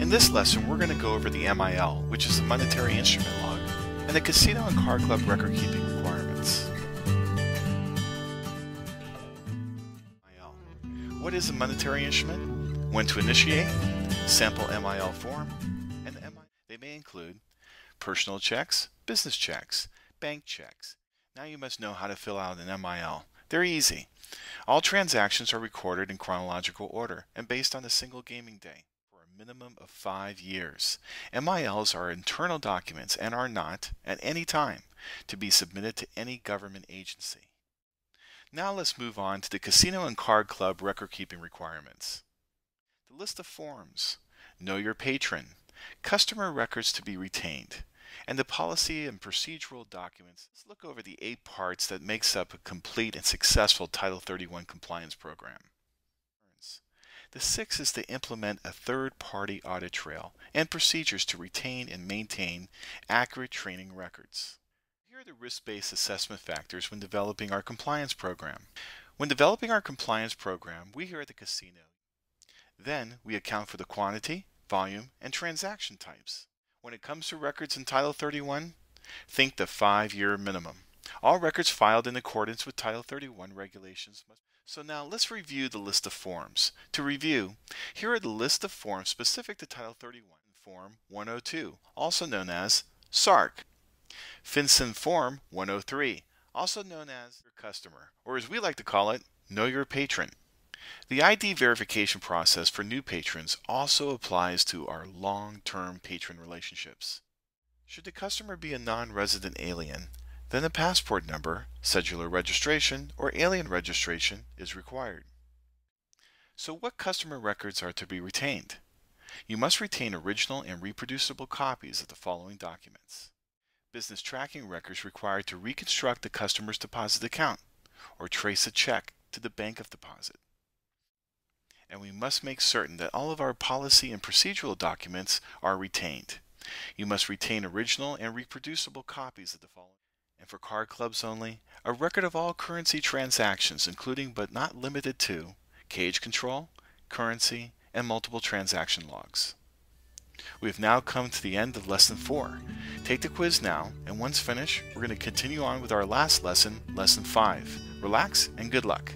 In this lesson, we're going to go over the MIL, which is the monetary instrument log, and the casino and card club record keeping requirements. MIL. What is a monetary instrument? When to initiate, sample MIL form, and they may include personal checks, business checks, bank checks. Now you must know how to fill out an MIL. They're easy. All transactions are recorded in chronological order and based on a single gaming day for a minimum of 5 years. MILs are internal documents and are not, at any time, to be submitted to any government agency. Now let's move on to the casino and card club record-keeping requirements. The list of forms, Know Your Patron, customer records to be retained, and the policy and procedural documents. Let's look over the 8 parts that makes up a complete and successful Title 31 compliance program. The 6th is to implement a third-party audit trail and procedures to retain and maintain accurate training records. Here are the risk-based assessment factors when developing our compliance program. When developing our compliance program, we here at the casino, then we account for the quantity, volume, and transaction types. When it comes to records in Title 31, think the 5-year minimum. All records filed in accordance with Title 31 regulations must. So now let's review the list of forms. To review, here are the list of forms specific to Title 31. Form 102, also known as SARC. FinCEN Form 103, also known as Your Customer, or as we like to call it, Know Your Patron. The ID verification process for new patrons also applies to our long-term patron relationships. Should the customer be a non-resident alien, then a passport number, cellular registration, or alien registration is required. So what customer records are to be retained? You must retain original and reproducible copies of the following documents. Business tracking records required to reconstruct the customer's deposit account or trace a check to the bank of deposit. And we must make certain that all of our policy and procedural documents are retained. You must retain original and reproducible copies of the following. And for card clubs only, a record of all currency transactions, including but not limited to cage control, currency, and multiple transaction logs. We have now come to the end of Lesson 4. Take the quiz now, and once finished, we're going to continue on with our last lesson, Lesson 5. Relax and good luck.